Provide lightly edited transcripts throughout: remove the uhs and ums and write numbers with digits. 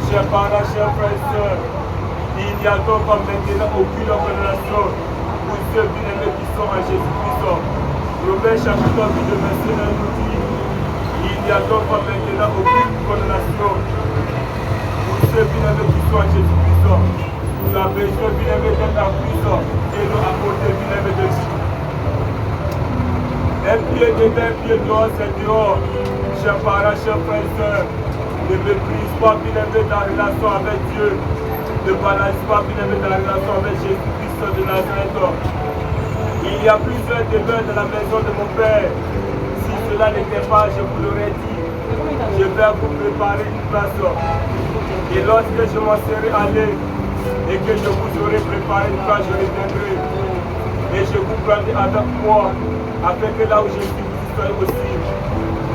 Chers parents, chers frères et sœurs, il n'y a donc comme maintenant aucune condamnation pour ceux bien-aimés qui sont en Jésus-Christ. Romains chapitre 8 de verset 1 nous dit, il n'y a donc comme maintenant aucune condamnation pour ceux bien-aimés qui sont en Jésus-Christ. Nous avons besoin bien-aimés d'être en Christ et nous apporter bien-aimés de Dieu. Un pied dedans, un pied dehors, c'est dehors. Chers parents, chers frères et sœurs, ne méprise pas bien-aimé dans la relation avec Dieu. Ne balance pas bien-aimé dans la relation avec Jésus-Christ de Nazareth. Il y a plusieurs demeures dans la maison de mon Père. Si cela n'était pas, je vous l'aurais dit. Je vais vous préparer une place. Et lorsque je m'en serai allé et que je vous aurai préparé une place, je reviendrai. Et je vous prendrai avec moi, afin que là où je suis, vous soyez aussi.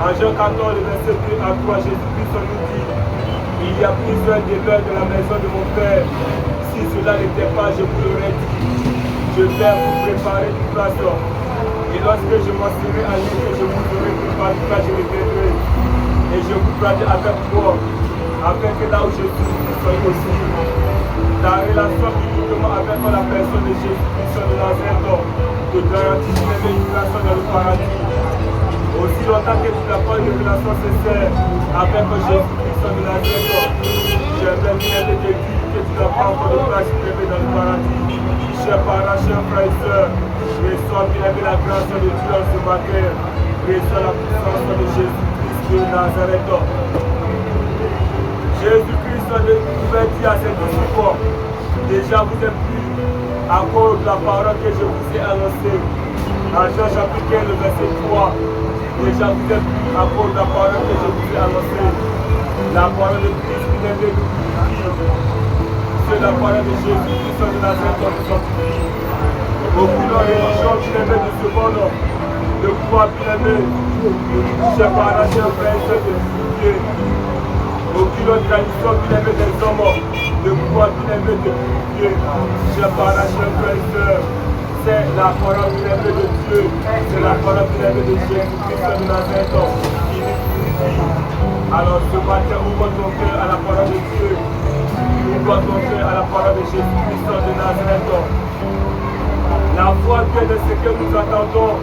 En Jean 14, verset 2 à 3, Jésus-Christ nous dit, il y a plusieurs demeures de la maison de mon Père. Si cela n'était pas, je vous l'aurais dit. Je vais vous préparer une place. Et lorsque je m'en serai allé, que je vous aurai préparé une place, je reviendrai. Et je vous prendrai avec moi, afin que là où je suis, vous soyez aussi. La relation uniquement avec la personne de Jésus-Christ de Nazareth te garantit une place dans le paradis. Aussi longtemps que tu n'as pas une relation sincère avec Jésus-Christ de Nazareth, je vais bien te dire que tu n'as pas encore de place privée dans le paradis. Chers parents, chers frères et sœurs, reçois bien la grâce de Dieu en ce matin. Reçois la puissance de Jésus-Christ de Nazareth. Jésus-Christ pouvait dire à ses disciples, déjà vous êtes plus à cause de la parole que je vous ai annoncée. En Jean chapitre 15, verset 3, déjà vous êtes plus à cause de la parole que je vous ai annoncée. La parole de Christ qui n'est de c'est la parole de Jésus-Christ de Nazareth qui sanctifie. Aucune religion qui n'est de ce monde ne croit bien aimer. Chers parents, chers frères et sœurs, de purifier. Aucune autre tradition qui n'est des hommes ne croit bien aimer de purifier. Chers parents, chers frères et sœurs, c'est la parole bien aimée de Dieu, c'est la parole bien aimée de Jésus-Christ de Nazareth qui nous purifie. Alors ce matin, ouvre ton cœur à la parole de Dieu. Ouvre ton cœur à la parole de Jésus-Christ de Nazareth. La foi vient de ce que nous attendons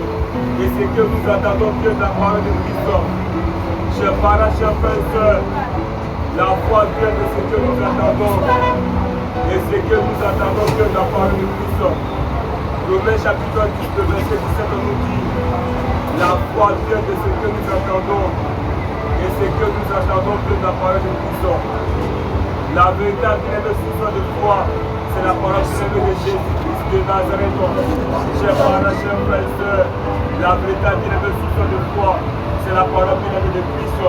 et ce que nous attendons vient de la parole de Christ. Chers parents, chers frères et sœurs, la foi vient de ce que nous attendons et ce que nous attendons vient de la parole de Christ. Romains chapitre 10, verset 17 nous dit, la foi vient de ce que nous attendons et ce que nous attendons vient de la parole de Christ. La véritable source de foi, c'est la parole de Jésus-Christ de Nazareth. Chers parents, chers frères et sœurs, la véritable source de foi, c'est la parole de Christ.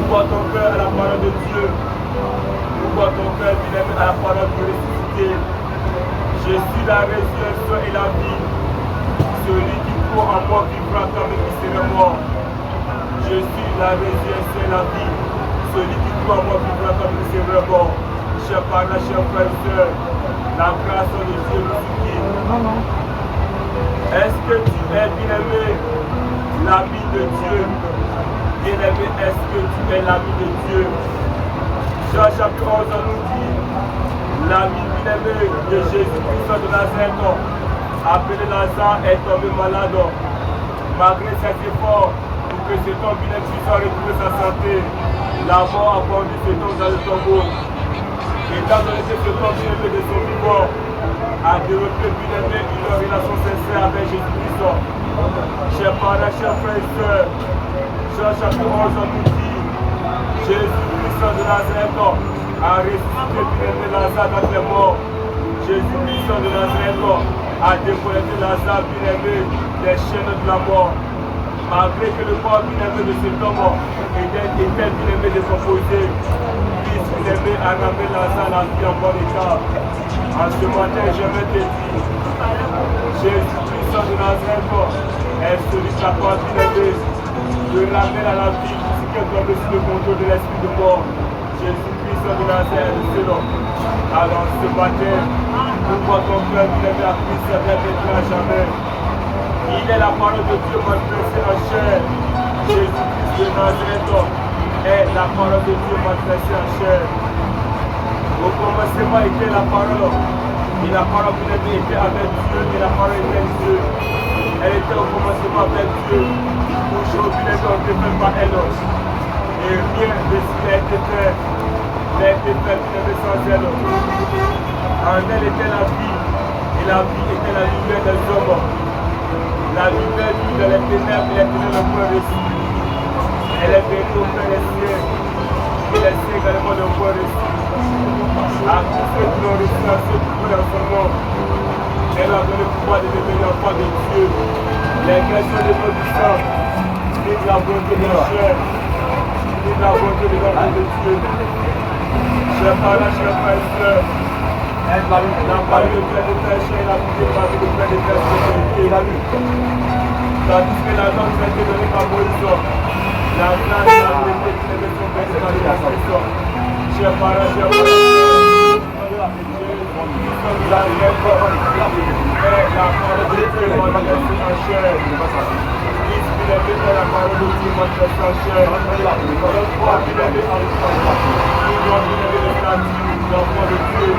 Ouvre ton cœur à la parole de Dieu. Ouvre ton cœur à la parole de ressuscité. Je suis la résurrection et la vie. Celui qui croit en moi vivra comme il serait mort. Je suis la résurrection et la vie. Celui qui croit en moi vivra comme il serait mort. Chers parents, chers frères et sœurs, la grâce de Dieu nous suffit. Est-ce que tu es bien-aimé, l'ami de Dieu? Bien-aimé, est-ce que tu es l'ami de Dieu? Jean chapitre 11 nous dit, l'ami bien-aimé de Jésus-Christ de Nazareth, appelé Lazare, est tombé malade. Malgré ses efforts, pour que cet homme bien-aimé puisse retrouver sa santé, la mort a conduit cet homme dans le tombeau. Étant donné que cet homme bien-aimé de son vivant a développé bien-aimé une relation sincère avec Jésus-Christ. Chers parents, chers frères et sœurs, Jean chapitre 11 nous dit, Jésus-Christ de Nazareth a ressuscité bien-aimé Lazare dans les morts. Jésus-Christ de Nazareth a décollecté Lazare bien-aimé des chaînes de la mort. Malgré que le corps bien-aimé de cet homme était bien-aimé décomposé, Christ bien-aimé a ramené Lazare à la vie en bon état. En ce matin, je vais te dire, Jésus-Christ de Nazareth est celui qui a pas bien-aimé de ramener à la vie ce qui est tombé sous le contrôle de l'esprit de mort. Jésus-Christ de Nazareth est seul. Alors ce matin, pourquoi ton cœur bien-aimé à Christ est bien à jamais? Il est la parole de Dieu manifestée en chair. Jésus-Christ de Nazareth est la parole de Dieu manifestée en chair. Au commencement était la parole, et la parole était avec Dieu, et la parole était Dieu. Elle était au commencement avec Dieu. Aujourd'hui, les hommes ne fait par elle. Et rien de ce qui a été fait n'a été fait sans elle. En elle était la vie, et la vie était la lumière des hommes. La lumière vit dans les ténèbres, et les ténèbres le point reçu. Elle est venue au Père des cieux, et les cieux également le point reçu. À tous ceux qui l'ont reçu, à ceux qui croient dans son nom, elle a donné le pouvoir de devenir enfant de Dieu. Les questions de notre sang, ni de la volonté de la chair, ni de la volonté de l'homme de Dieu. Chers parents, chers frères et sœurs, la parole de Père de péché, la vie de Père de Père de péché, tandis que la norme a été donnée par Moïse, la grâce et la vérité qui ne sont pas par la personne. Chers parents, chers frères et sœurs, la parole de Dieu manifestée en chair. Il est venu la parole de Dieu manifestée en chair. Le foi qu'il est venu en chair. Il doit venir le statut d'enfant de Dieu.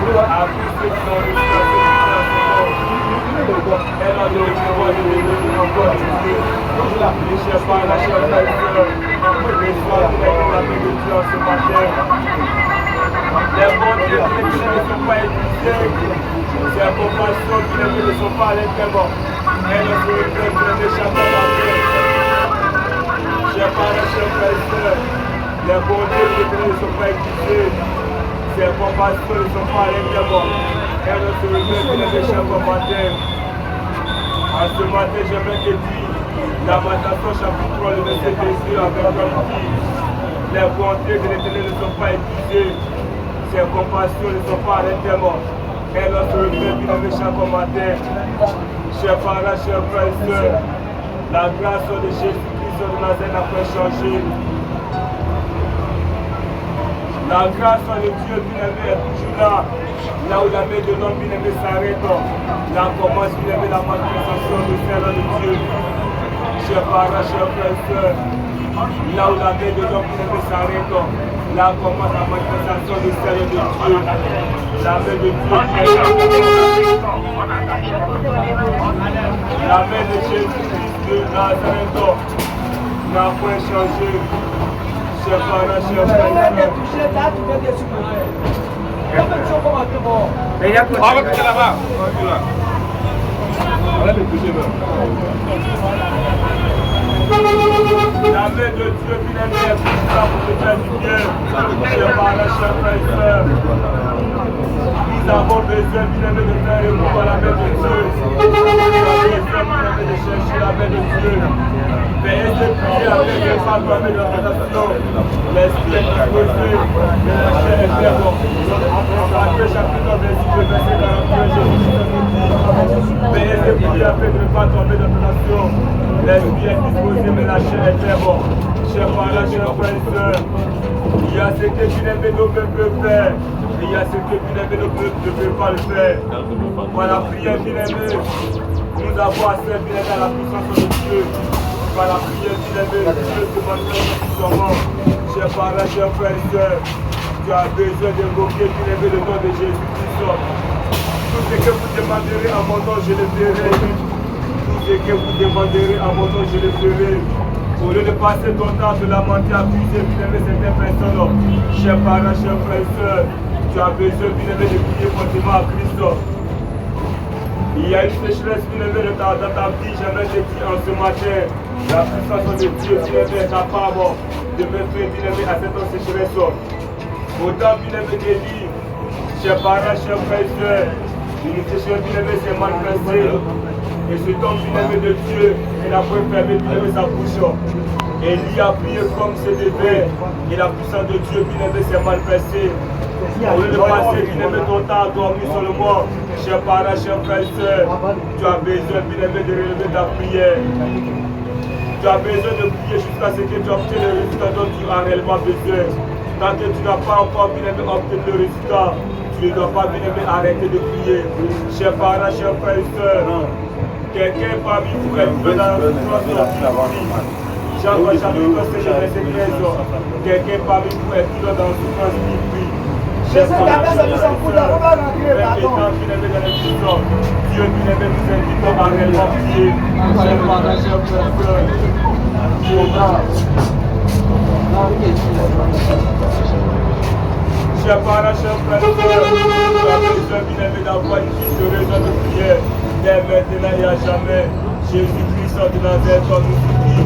À tous ceux qui ont reçu la sécurité, elle a donné le pouvoir de devenir enfant de Dieu. Les chers parents, la chère frère et sœur, les soirs qu'il a été la paix de Dieu en ce matin. Les bontés qui ne sont pas épuisées, ces compassions qui ne sont pas à l'intérieur, elles ne se reprennent de chaque matin. Chers parents, chers frères et sœurs, les bontés qui ne sont pas épuisées, ces compassions ne sont pas à l'intérieur, elles ne se reprennent de chaque matin. En ce matin, j'aimerais te dire, Lamentation chapitre 3, le verset 2 avec comme dit, les bontés de l'Éternel ne sont pas épuisées. Ses compassions ne sont pas arrêtées. Elle a se remet bien chaque matin. Chers parents, chers frères et sœurs, la grâce de Jésus-Christ de Nazareth n'a pas changé. La grâce de Dieu bien-aimé est toujours là. Là où la main de l'homme bien-aimé s'arrête, là commence bien-aimé la manifestation du Seigneur de Dieu. Chers parents, chers frères et sœurs, là où la main de l'homme bien-aimé s'arrête, là commence la manifestation du Seigneur de Dieu. La main de Dieu. La main de Jésus-Christ de Nazareth n'a point changé. Chers parents, chers frères et sœurs. La main de Dieu qui n'est pas plus là pour te faire du bien. Chers parents, chers frères et sœurs, nous avons besoin bien-aimé de faire recours à la main de Dieu. Nous avons besoin bien-aimé de chercher la main de Dieu. Mais de prier avec les femmes avec l'orientation. L'esprit est disposé, mais la chair est faible. En Matthieu chapitre 26, verset 41, Jésus nous dit, mais de prier avec ne pas tomber dans tentation. L'esprit est disposé, mais la chair est faible. Chers parents, chers frères et sœurs, il y a ce que bien-aimé ne peut faire. Il y a ce que bien-aimé ne peut pas le faire. Par la prière bien-aimé, nous avons assez bien-aimé à la puissance de Dieu. Par la prière bien-aimé, Dieu te manifeste puissamment. Chers parents, chers frères et sœurs, tu as besoin d'invoquer bien-aimé le nom de Jésus-Christ. Tout ce que vous demanderez à mon nom, je le ferai. Tout ce que vous demanderez à mon nom, je le ferai. Au lieu de passer ton temps de lamenter, accuser, bien-aimé certaines personnes, chers parents, chers frères et sœurs, tu as besoin bien-aimé de prier continuellement à Christ. Il y a une sécheresse bien-aimé dans ta vie, j'aimerais te dire en ce matin, la puissance de Dieu bien-aimé est capable de me faire bien-aimé à cette sécheresse. Autant bien-aimé d'Élie, chers parents, chers frères et sœurs, une sécheresse bien-aimé s'est manifestée. Et cet homme bien-aimé de Dieu, il a pu fermer bien-aimé sa bouche. Et il a prié comme se devait. Et la puissance de Dieu bien-aimé s'est manifestée. Au lieu de passer bien-aimé ton temps à dormir seulement, chers parents, chers frères et sœurs, tu as besoin bien-aimé de relever ta prière. Tu as besoin de prier jusqu'à ce que tu obtiennes le résultat dont tu as réellement besoin. Tant que tu n'as pas encore bien-aimé obtenu le résultat, tu ne dois pas bien-aimé arrêter de prier. Chers parents, chers frères et sœurs, quelqu'un parmi vous est dans la souffrance de la vie. Jean chapitre 7, verset 13. Quelqu'un parmi vous est toujours dans une souffrance qui prie. Dieu qui n'avait dans les prisons, Dieu qui n'avait nous invitons à réellement prier. Chers parents, chers frères, chers parents, chers frères, nous avons besoin bien-aimé d'avoir une vie heureuse de prière, dès maintenant et à jamais. Jésus-Christ de Nazareth, nous supplie.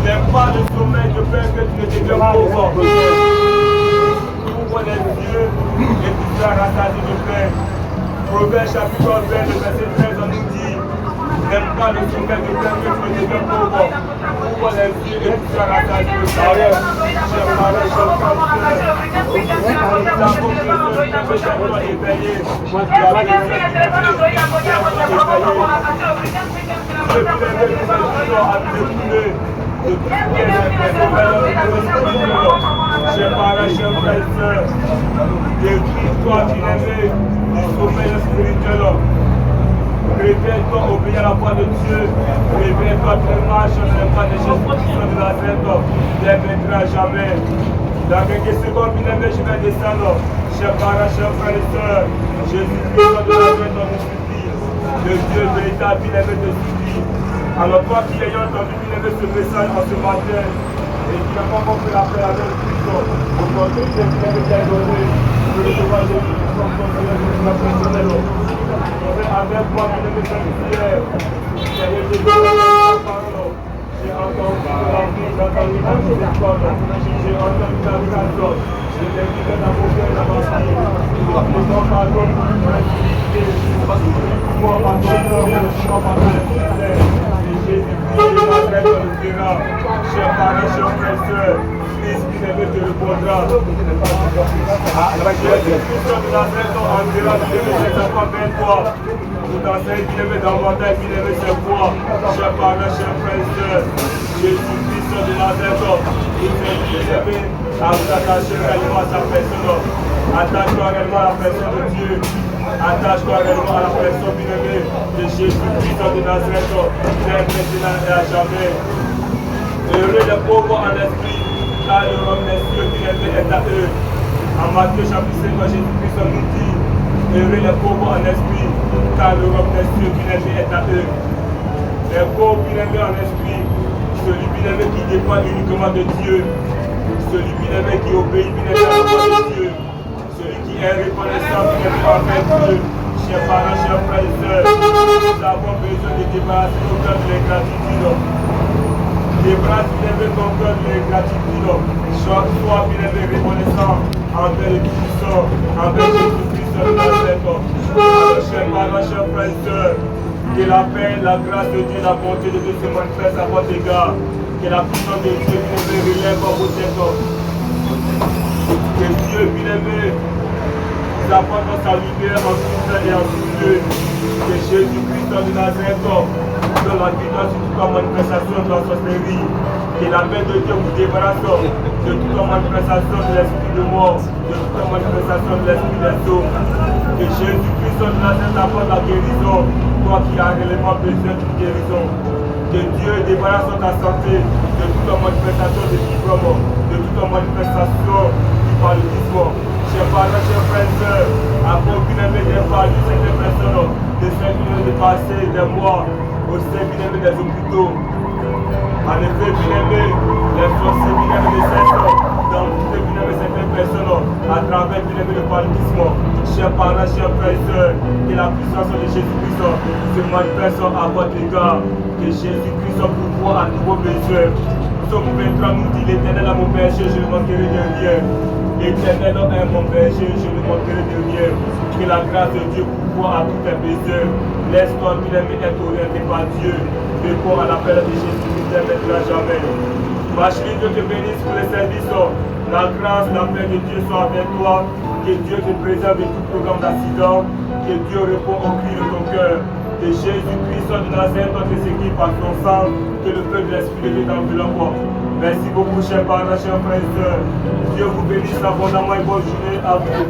N'aime pas le sommeil de Père que tu ne deviens pauvre. Ouvre les yeux et tu seras rassasié de paix. Proverbe chapitre 20, le verset 13, on nous dit: n'aime pas le sommeil de Père que tu ne deviens pauvre. Ouvre les yeux et tu seras rassasié de paix. Chers parents, chers frères, nous avons besoin de sois éveillé. Chers parents, chers frères et sœurs, dépouille-toi, bien-aimé, du sommeil spirituel. Réveille-toi, obéis à la voix de Dieu. Réveille-toi, tu marches dans les pas de Jésus-Christ de Nazareth, dès maintenant à jamais. Dans quelques secondes, bien-aimé, je vais descendre. Chers parents, chers frères et sœurs, Jésus-Christ de Nazareth, on nous supplie. Le Dieu véritable, bien-aimé, te supplie. Alors toi qui ayant entendu, bien-aimé, ce message en ce matin, et qui n'a pas compris l'appel à notre Christ, aujourd'hui, c'est bien-aimé, qui a donné de recevoir Jésus-Christ comme ton Seigneur, Jésus-Christ personnel. Avec moi, bien-aimé, cette prière, Seigneur Jésus, j'ai entendu la vie, j'ai entendu ta miséricorde, j'ai entendu ta grâce, j'ai découvert la beauté de la vie, et ton pardon pour l'humanité, pour moi, pardon, pour moi, pardon, Jésus-Christ de Nazareth le dira. Chers parents, chers frères et sœurs, Christ bien-aimé te répondra. Jésus-Christ de Nazareth enverra bien-aimé ses enfants vers toi. Nous t'enseigne bien-aimé davantage, bien-aimé c'est quoi. Chers parents, chers frères et sœurs, Jésus-Christ de Nazareth, il t'invite bien-aimé à vous attacher réellement à sa personne. Attache-toi réellement à la personne de Dieu. Attache-toi réellement à la personne bien-aimée de Jésus-Christ de Nazareth, dès maintenant et à jamais. Heureux les pauvres en esprit, car le royaume des cieux bien-aimé est à eux. En Matthieu chapitre 5, Jésus-Christ nous dit: heureux les pauvres en esprit, car le royaume des cieux bien-aimé est à eux. Les pauvres bien-aimés en esprit, celui bien-aimé qui dépend uniquement de Dieu, celui bien-aimé qui obéit bien-aimé à la voix de Dieu, celui qui est reconnaissant bien-aimé envers Dieu. Chers parents, chers frères et sœurs, nous avons besoin de débarrasser nos cœurs de l'ingratitude. Débarrasse bien-aimé ton cœur de l'ingratitude. Sois bien-aimé reconnaissant envers le Tout-Puissant, envers Jésus-Christ de Nazareth. Alors, chers parents, chers frères et sœurs, que la paix, la grâce de Dieu, la bonté de Dieu se manifeste à votre égard. Que la puissance de Dieu bien-aimé relève à vos têtes. Que Dieu bien-aimé nous apporte sa lumière en tout temps et en tout lieu. Que Jésus-Christ de Nazareth donne la victoire sur toute manifestation de la sorcellerie. Que la paix de Dieu vous débarrasse de toute manifestation de l'esprit de mort, de toute manifestation de l'esprit des eaux. Que Jésus-Christ de Nazareth apporte la guérison, toi qui as réellement besoin d'une guérison. Que Dieu débarrasse ta santé de toute manifestation de fibrome, de toute manifestation du paludisme. Chers parents, chers frères et sœurs, après bien-aimé des palus, certaines personnes de 5 minutes de passé, des mois, au sein bien-aimé des hôpitaux. En effet, bien-aimé, les forces bien-aimé de d'amputer bien-aimé certaines personnes à travers bien-aimé le paludisme. Chers parents, chers frères et sœurs, que la puissance de Jésus-Christ se manifeste à votre égard. Que Jésus-Christ pourvoie à tous vos besoins. Psaume 23 nous dit: l'Éternel est mon berger, je ne manquerai de rien. L'Éternel est mon berger, je ne manquerai de rien. Que la grâce de Dieu pourvoie à tous tes besoins. Laisse-toi bien-aimé être orienté par Dieu. Réponds à l'appel de Jésus-Christ dès maintenant à jamais. Ma chérie, Dieu te bénisse pour le service. La grâce, la paix de Dieu soit avec toi. Que Dieu te préserve de tout programme d'accident. Que Dieu répond au cri de ton cœur. Que Jésus-Christ de Nazareth notre sécurité par son sang. Que le feu de l'Esprit de Dieu t'enveloppe. Merci beaucoup, chers parents, chers frères et sœurs. Dieu vous bénisse abondamment et bonne journée à vous.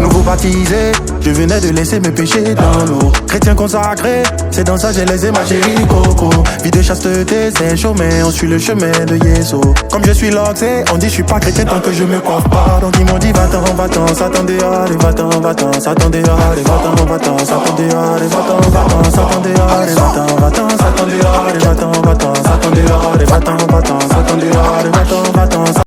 Nouveau baptisé, je venais de laisser mes péchés dans l'eau. Chrétien consacré, c'est dans ça j'ai laissé ma chérie Coco. Vie de chasteté, c'est chaud mais on suit le chemin de Yeso. Comme je suis loxé, on dit je suis pas chrétien tant que je me coiffe pas. Donc ils m'ont dit va-t'en, va-t'en, Satan dehors, et va-t'en, va-t'en, Satan dehors, et va-t'en, va-t'en, Satan dehors, et va-t'en, va-t'en, Satan dehors, et va-t'en, va-t'en, Satan dehors, et va-t'en, va-t'en, Satan dehors, et va-t'en, va-t'en, Satan dehors, et va-t'en, va-t'en.